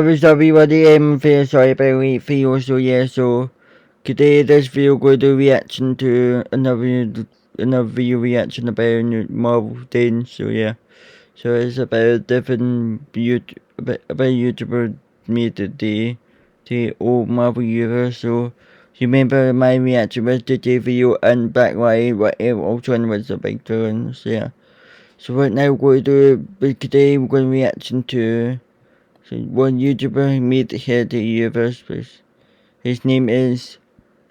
What's up everybody, I'm very sorry about late video, so yeah, so today this video going to reaction to another video reaction about Marvel things, so yeah. So it's about different about YouTuber made the old Marvel universe, so you remember my reaction was the video and backlight, which one was the big turn, so yeah. So right now today we're going to reaction to one YouTuber who made the universe. His name is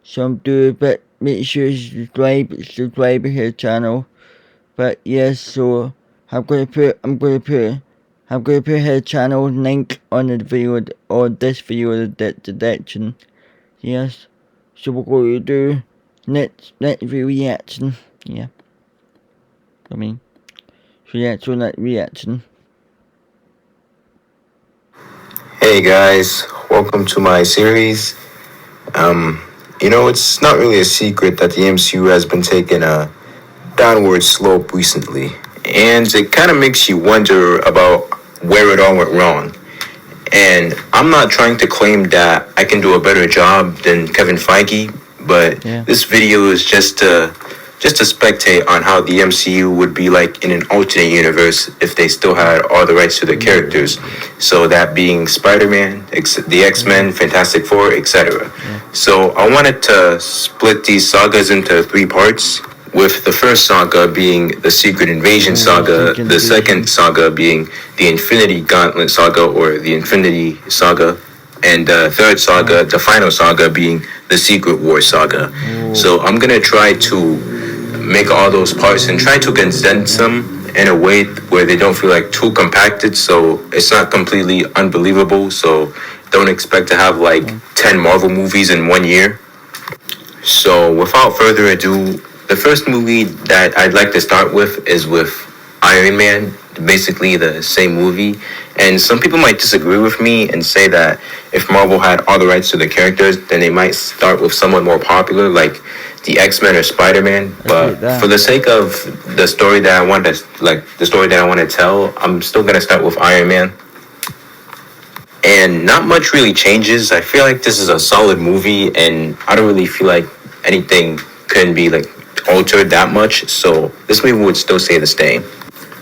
SomeDude's, but make sure you subscribe to his channel. But yes, so I'm gonna put his channel link on the video or this video direction. Yes. So we're going to do next reaction. Yeah. So yeah, so next reaction. Hey guys, welcome to my series. It's not really a secret that the MCU has been taking a downward slope recently, and it kind of makes you wonder about where it all went wrong. And I'm not trying to claim that I can do a better job than Kevin Feige, but This video is just to spectate on how the MCU would be like in an alternate universe if they still had all the rights to the characters. So that being Spider-Man, the X-Men, Fantastic Four, etc. So I wanted to split these sagas into 3 parts, with the first saga being the Secret Invasion saga, the second saga being the Infinity Gauntlet saga or the Infinity Saga, and the third saga, the final saga, being the Secret War saga. So I'm gonna try to make all those parts and try to condense them in a way where they don't feel like too compacted, so it's not completely unbelievable. So don't expect to have like 10 Marvel movies in 1 year. So without further ado, the first movie that I'd like to start with is with Iron Man, basically the same movie. And some people might disagree with me and say that if Marvel had all the rights to the characters, then they might start with someone more popular like the X-Men or Spider-Man. But for the sake of the story that I want to tell, I'm still gonna start with Iron Man. And not much really changes. I feel like this is a solid movie, and I don't really feel like anything can be like altered that much, so this movie would still stay the same.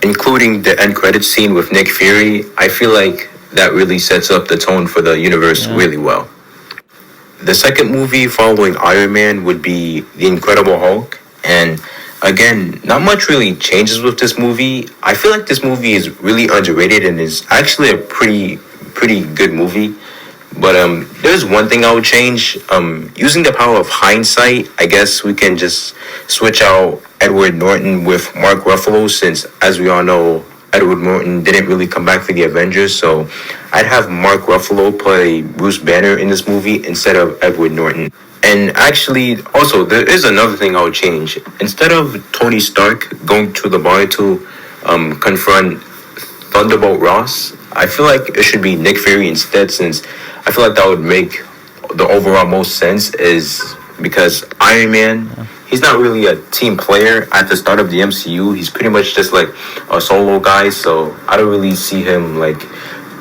Including the end credits scene with Nick Fury, I feel like that really sets up the tone for the universe really well. The second movie following Iron Man would be The Incredible Hulk, and again, not much really changes with this movie. I feel like this movie is really underrated and is actually a pretty good movie. But there's one thing I would change. Using the power of hindsight, I guess we can just switch out Edward Norton with Mark Ruffalo, since, as we all know, Edward Norton didn't really come back for the Avengers. So I'd have Mark Ruffalo play Bruce Banner in this movie instead of Edward Norton. And actually, also, there is another thing I would change. Instead of Tony Stark going to the bar to confront Thunderbolt Ross, I feel like it should be Nick Fury instead, since I feel like that would make the overall most sense, is because Iron Man, he's not really a team player at the start of the MCU. He's pretty much just like a solo guy, so I don't really see him like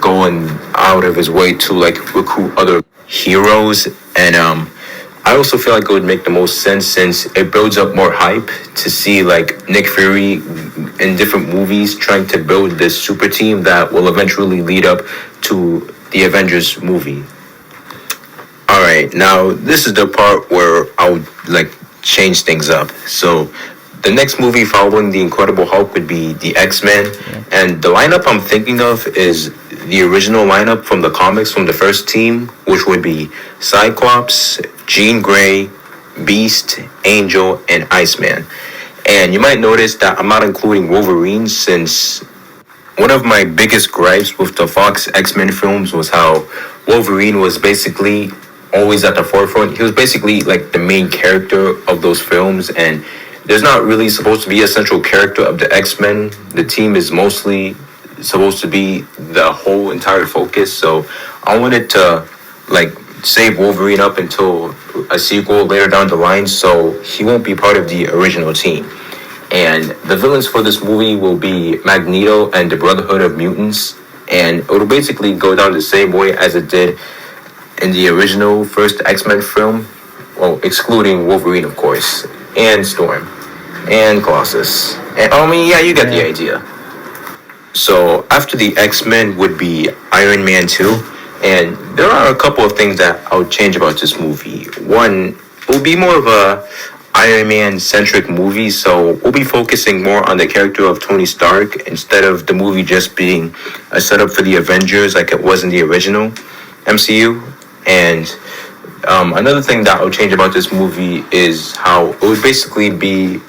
going out of his way to like recruit other heroes. And I also feel like it would make the most sense, since it builds up more hype to see like Nick Fury in different movies trying to build this super team that will eventually lead up to the Avengers movie. Alright, now this is the part where I would like change things up. So the next movie following The Incredible Hulk would be the X-Men, and the lineup I'm thinking of is the original lineup from the comics from the first team, which would be Cyclops, Jean Grey, Beast, Angel, and Iceman. And you might notice that I'm not including Wolverine, since one of my biggest gripes with the Fox X-Men films was how Wolverine was basically always at the forefront. He was basically like the main character of those films, and there's not really supposed to be a central character of the X-Men. The team is mostly supposed to be the whole entire focus, so I wanted to like save Wolverine up until a sequel later down the line, so he won't be part of the original team. And the villains for this movie will be Magneto and the Brotherhood of Mutants. and it will basically go down the same way as it did in the original first X-Men film, well, excluding Wolverine, of course, and Storm, and Colossus. And I mean, yeah, you get the idea. So after the X-Men would be Iron Man 2, and there are a couple of things that I would change about this movie. One, it will be more of a Iron Man centric movie, so we'll be focusing more on the character of Tony Stark instead of the movie just being a setup for the Avengers like it was in the original MCU. And another thing that I'll change about this movie is how it would basically be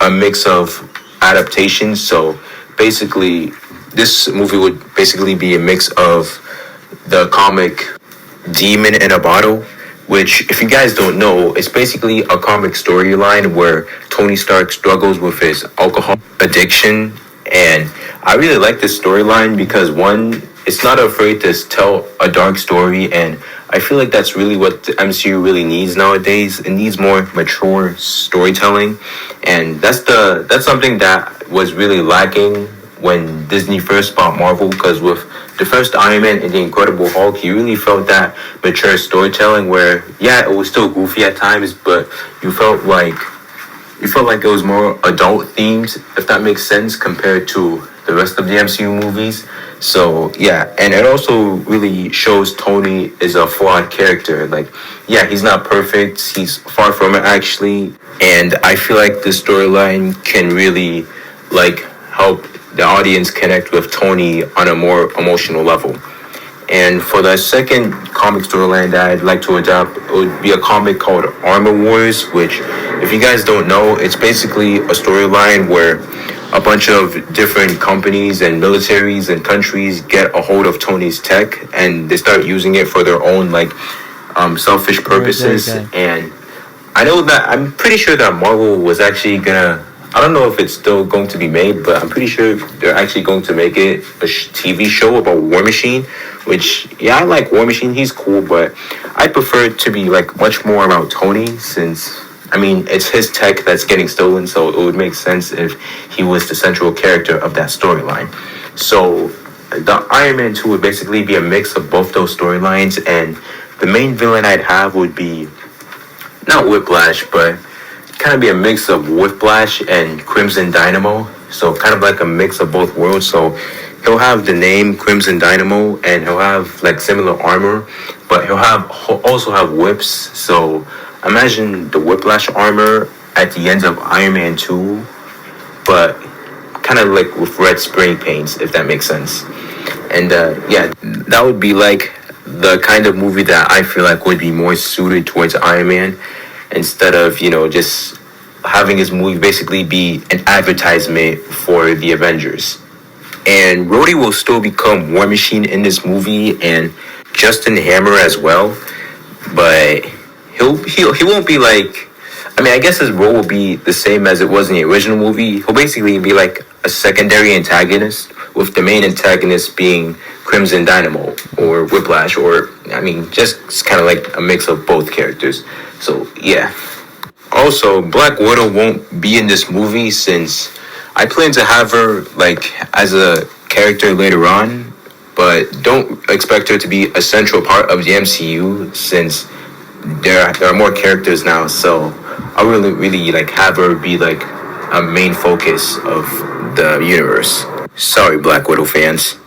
a mix of adaptations. So basically, this movie would basically be a mix of the comic Demon in a Bottle, which, if you guys don't know, it's basically a comic storyline where Tony Stark struggles with his alcohol addiction. And I really like this storyline because, one, it's not afraid to tell a dark story, and I feel like that's really what the MCU really needs nowadays. It needs more mature storytelling, and that's something that was really lacking when Disney first bought Marvel, because with the first Iron Man and the Incredible Hulk, you really felt that mature storytelling where, yeah, it was still goofy at times, but you felt like it was more adult themed, if that makes sense, compared to the rest of the MCU movies. So yeah, and it also really shows Tony is a flawed character. Like, yeah, he's not perfect, he's far from it actually, and I feel like this storyline can really like help the audience connect with Tony on a more emotional level. And for the second comic storyline that I'd like to adapt, it would be a comic called Armor Wars, which, if you guys don't know, it's basically a storyline where a bunch of different companies and militaries and countries get a hold of Tony's tech and they start using it for their own selfish purposes. And I'm pretty sure that Marvel was actually gonna, I don't know if it's still going to be made, but I'm pretty sure they're actually going to make it a TV show about War Machine, which, yeah, I like War Machine, he's cool, but I prefer it to be like much more about Tony, since, I mean, it's his tech that's getting stolen, so it would make sense if he was the central character of that storyline. So the Iron Man 2 would basically be a mix of both those storylines, and the main villain I'd have would be not Whiplash, but kind of be a mix of Whiplash and Crimson Dynamo, so kind of like a mix of both worlds. So he'll have the name Crimson Dynamo, and he'll have like similar armor, but he'll also have whips. So imagine the Whiplash armor at the ends of Iron Man 2, but kind of like with red spray paints, if that makes sense. And yeah, that would be like the kind of movie that I feel like would be more suited towards Iron Man, instead of, just having his movie basically be an advertisement for the Avengers. And Rhodey will still become War Machine in this movie, and Justin Hammer as well, but he won't be like, I mean, I guess his role will be the same as it was in the original movie. He'll basically be like a secondary antagonist, with the main antagonist being Crimson Dynamo or Whiplash, or, I mean, just kind of like a mix of both characters. So yeah. Also, Black Widow won't be in this movie, since I plan to have her like as a character later on, but don't expect her to be a central part of the MCU, since there are more characters now. So I really like have her be like a main focus of the universe. Sorry, Black Widow fans.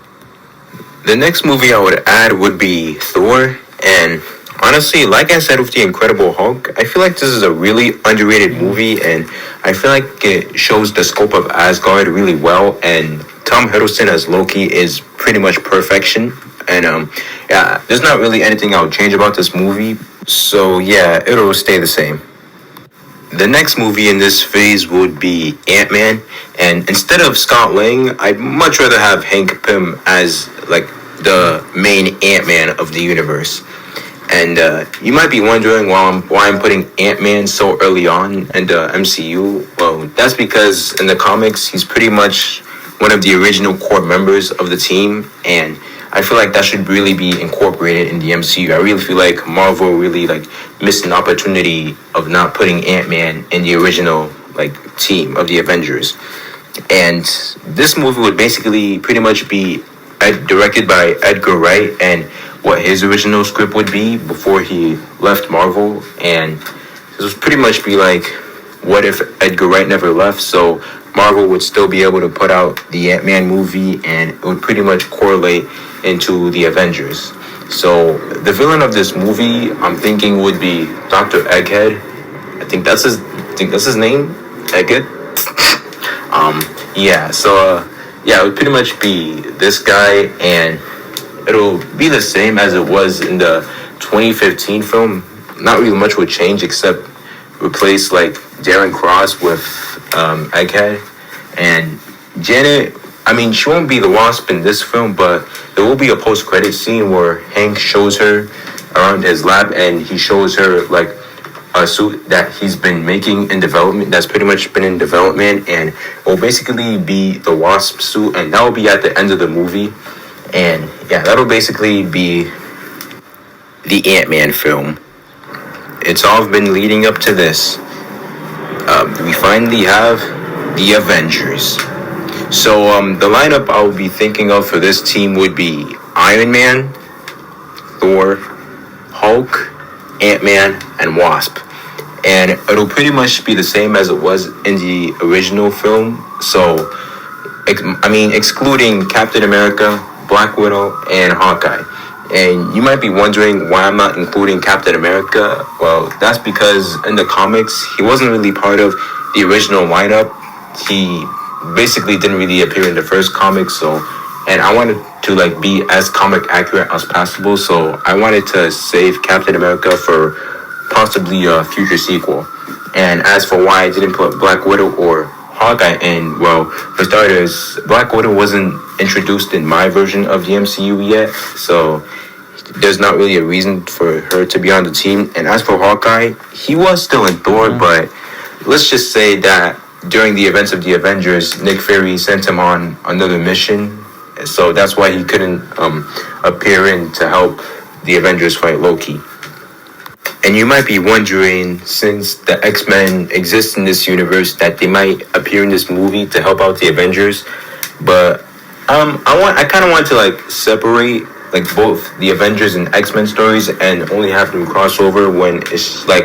The next movie I would add would be Thor, and honestly, like I said with the Incredible Hulk, I feel like this is a really underrated movie, and I feel like it shows the scope of Asgard really well, and Tom Hiddleston as Loki is pretty much perfection. And yeah, there's not really anything I would change about this movie, so yeah, it'll stay the same. The next movie in this phase would be Ant-Man, and instead of Scott Lang, I'd much rather have Hank Pym as like the main Ant-Man of the universe. And you might be wondering why I'm putting Ant-Man so early on in the MCU. Well, that's because in the comics, he's pretty much one of the original core members of the team, and I feel like that should really be incorporated in the MCU. I really feel like Marvel really like missed an opportunity of not putting Ant-Man in the original like team of the Avengers. And this movie would basically pretty much be directed by Edgar Wright, and what his original script would be before he left Marvel. And this would pretty much be like, what if Edgar Wright never left? So Marvel would still be able to put out the Ant-Man movie, and it would pretty much correlate into the Avengers. So the villain of this movie, I'm thinking, would be Dr. Egghead. I think that's his name, Egghead. Yeah. So yeah, it would pretty much be this guy, and it'll be the same as it was in the 2015 film. Not really much would change except replace like Darren Cross with Egghead. And Janet, I mean, she won't be the Wasp in this film, but there will be a post-credit scene where Hank shows her around his lab, and he shows her like a suit that he's been making in development, that's pretty much been in development, and will basically be the Wasp suit, and that will be at the end of the movie. And yeah, that'll basically be the Ant-Man film. It's all been leading up to this. We finally have the Avengers. So the lineup I would be thinking of for this team would be Iron Man, Thor, Hulk, Ant-Man, and Wasp. And it'll pretty much be the same as it was in the original film. So, I mean, excluding Captain America, Black Widow, and Hawkeye. And you might be wondering why I'm not including Captain America. Well, that's because in the comics, he wasn't really part of the original lineup. He basically didn't really appear in the first comic, so, and I wanted to like be as comic accurate as possible, so I wanted to save Captain America for possibly a future sequel. And as for why I didn't put Black Widow or Hawkeye in, well, for starters, Black Widow wasn't introduced in my version of the MCU yet, so there's not really a reason for her to be on the team. And as for Hawkeye, he was still in Thor, but let's just say that during the events of the Avengers, Nick Fury sent him on another mission, so that's why he couldn't appear in to help the Avengers fight Loki. And you might be wondering, since the X-Men exist in this universe, that they might appear in this movie to help out the Avengers. But I kind of want to like separate like both the Avengers and X-Men stories and only have them cross over when it's like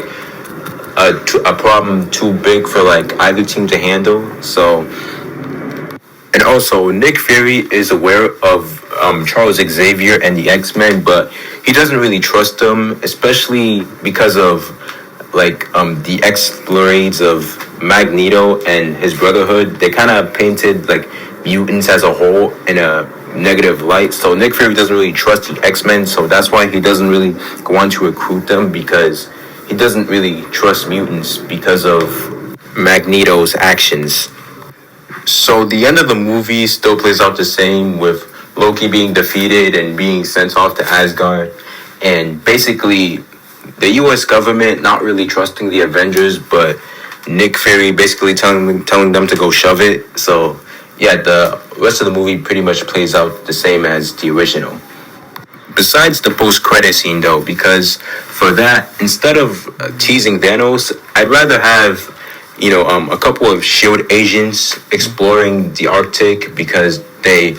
a problem too big for like either team to handle. So, and also Nick Fury is aware of Charles Xavier and the X-Men, but he doesn't really trust them, especially because of like the exploits of Magneto and his Brotherhood. They kind of painted like mutants as a whole in a negative light. So Nick Fury doesn't really trust the X-Men, so that's why he doesn't really want to recruit them, because he doesn't really trust mutants because of Magneto's actions. So the end of the movie still plays out the same, with Loki being defeated and being sent off to Asgard, and basically the US government not really trusting the Avengers, but Nick Fury basically telling them to go shove it. So yeah, the rest of the movie pretty much plays out the same as the original. Besides the post-credit scene though, because for that, instead of teasing Thanos, I'd rather have, you know, a couple of SHIELD agents exploring the Arctic, because they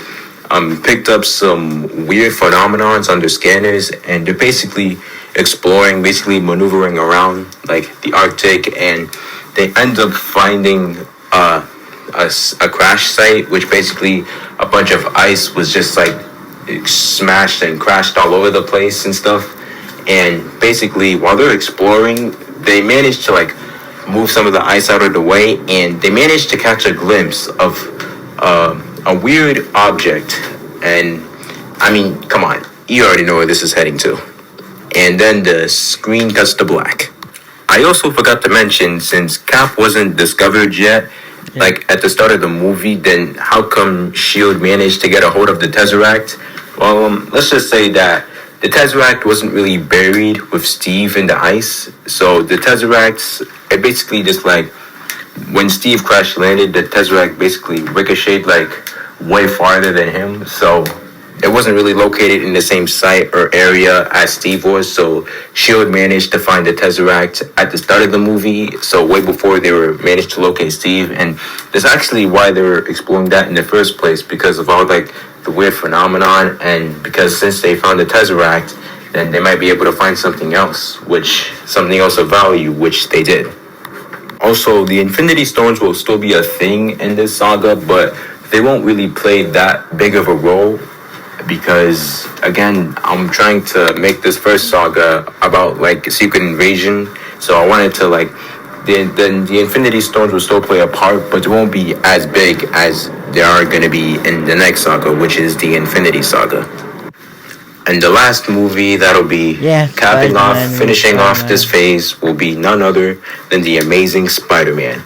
picked up some weird phenomenons on their scanners, and they're basically exploring, basically maneuvering around like the Arctic, and they end up finding a crash site, which basically a bunch of ice was just like smashed and crashed all over the place and stuff. And basically while they're exploring, they managed to like move some of the ice out of the way, and they managed to catch a glimpse of a weird object. And I mean, come on, you already know where this is heading to. And then the screen cuts to black. I also forgot to mention, since Cap wasn't discovered yet, like at the start of the movie, then how come SHIELD managed to get a hold of the Tesseract? Well, let's just say that the Tesseract wasn't really buried with Steve in the ice. So the Tesseract, it basically just like, when Steve crash landed, the Tesseract basically ricocheted like way farther than him. So it wasn't really located in the same site or area as Steve was, so Shield managed to find the Tesseract at the start of the movie, so way before they were managed to locate Steve, and that's actually why they were exploring that in the first place, because of all like the weird phenomenon, and because since they found the Tesseract, then they might be able to find something else of value, which they did. Also, the Infinity Stones will still be a thing in this saga, but they won't really play that big of a role because, again, I'm trying to make this first saga about like Secret Invasion, so I wanted to like the Infinity Stones will still play a part, but it won't be as big as they are going to be in the next saga, which is the Infinity Saga. And the last movie that'll be finishing off this phase will be none other than The Amazing Spider-Man.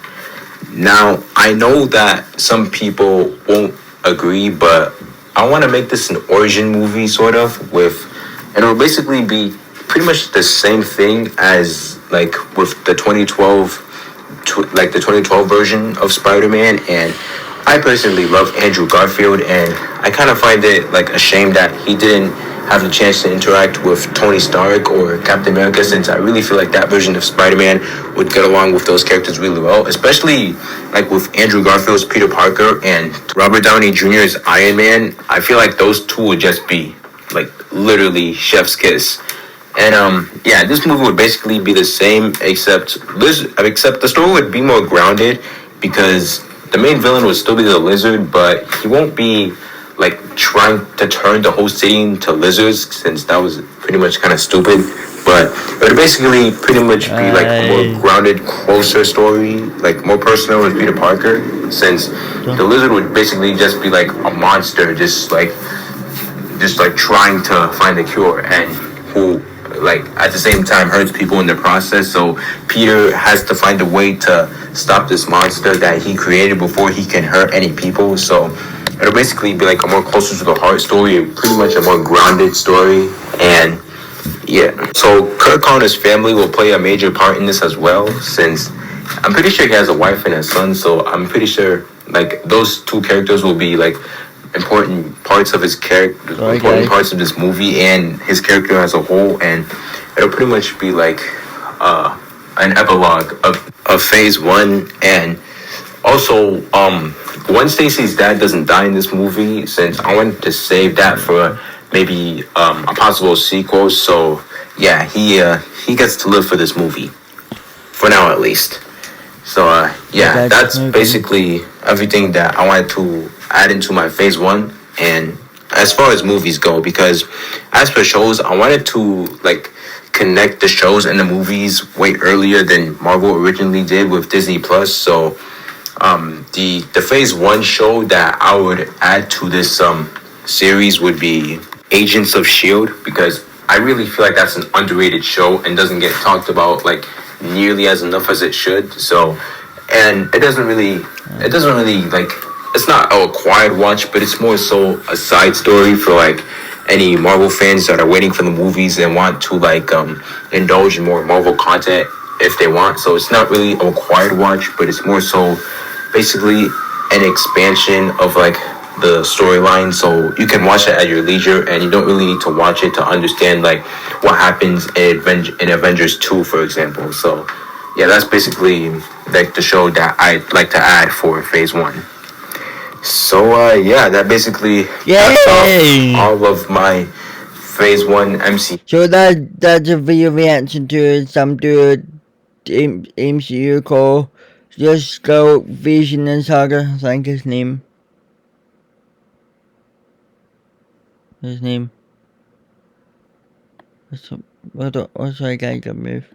Now, I know that some people won't agree, but I want to make this an origin movie, sort of, and it'll basically be pretty much the same thing as, like, with the 2012 version of Spider-Man, and I personally love Andrew Garfield, and I kind of find it, like, a shame that he didn't have the chance to interact with Tony Stark or Captain America, since I really feel like that version of Spider-Man would get along with those characters really well, especially like with Andrew Garfield's Peter Parker and Robert Downey Jr.'s Iron Man. I feel like those two would just be like literally chef's kiss. And yeah, this movie would basically be the same, except the story would be more grounded because the main villain would still be the Lizard, but he won't be like trying to turn the whole city into lizards, since that was pretty much kind of stupid. But it would basically pretty much be like a more grounded, closer story, like more personal with Peter Parker, since the Lizard would basically just be like a monster, just like trying to find a cure, and who like at the same time hurts people in the process. So Peter has to find a way to stop this monster that he created before he can hurt any people. So it'll basically be like a more closer to the heart story, pretty much a more grounded story. And yeah, so Kirk Connor's family will play a major part in this as well, since I'm pretty sure he has a wife and a son, so I'm pretty sure like those two characters will be like important parts of his character, parts of this movie and his character as a whole, and it'll pretty much be like an epilogue of phase one. And also, when Stacy's dad doesn't die in this movie, since I wanted to save that for maybe a possible sequel. So yeah, he gets to live for this movie, for now at least. So yeah, that's basically everything that I wanted to add into my phase one. And as far as movies go, because as for shows, I wanted to like connect the shows and the movies way earlier than Marvel originally did with Disney Plus. So the phase one show that I would add to this series would be Agents of Shield, because I really feel like that's an underrated show and doesn't get talked about like nearly as enough as it should. So, and it doesn't really like, it's not a quiet watch, but it's more so a side story for like any Marvel fans that are waiting for the movies and want to like indulge in more Marvel content if they want. So it's not really a quiet watch, but it's more so basically an expansion of like the storyline, so you can watch it at your leisure, and you don't really need to watch it to understand like what happens in Avengers 2, for example. So yeah, that's basically like the show that I'd like to add for phase one. So yeah, that basically wraps off all of my phase one MCU. So that's a video reaction to some dude MCU called just Skrull, Vision and Saga, I think his name. What's that guy got moved?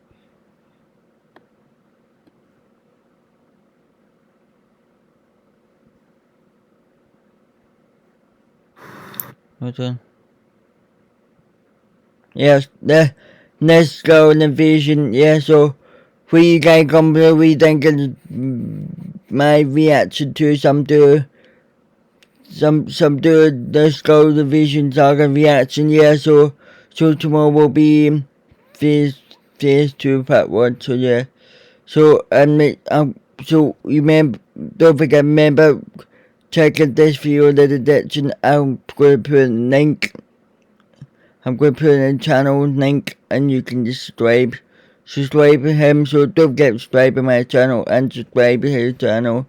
What's on? Yes, let's go in the Vision. Yeah, so what you guys we think of my reaction to some dude let's go the Vision Saga reaction. Yeah, so tomorrow will be phase 2 part 1. So yeah, so so remember, don't forget, remember check out this video in the description. I'm going to put a link. I'm going to put in a channel link and you can just subscribe to him. So don't forget to subscribe to my channel and subscribe to his channel.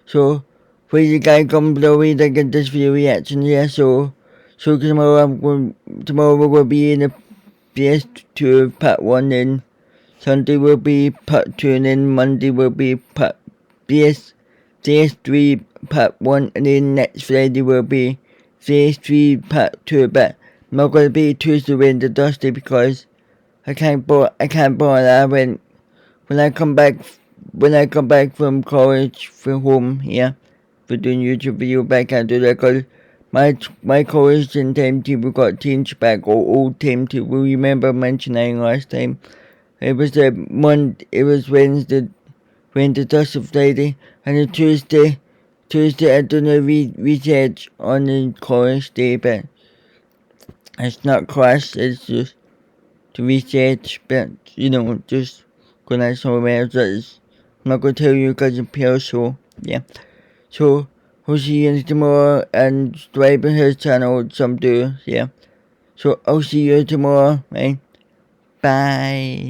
So please guys comment below what you think of this video reaction here. So tomorrow we're going to be in the PS2 part 1, then Sunday will be part 2, and then Monday will be part PS3 part 1, and then next Friday will be PS3 part 2, but I'm not going to be Tuesday, Wednesday, Thursday because I can't bother that when I come back from college, from home here, for doing YouTube video, but I can't do that because my college and timetable got changed back, or old timetable. Remember mentioning last time, it was Wednesday, Thursday, Friday, and the Tuesday I done a research on the college day, but it's not class, it's just to research, but just gonna somewhere else. I'm not gonna tell you because it's pure, so yeah. So I'll see you tomorrow and subscribe to his channel, SomeDude's, yeah. So I'll see you tomorrow, right? Bye.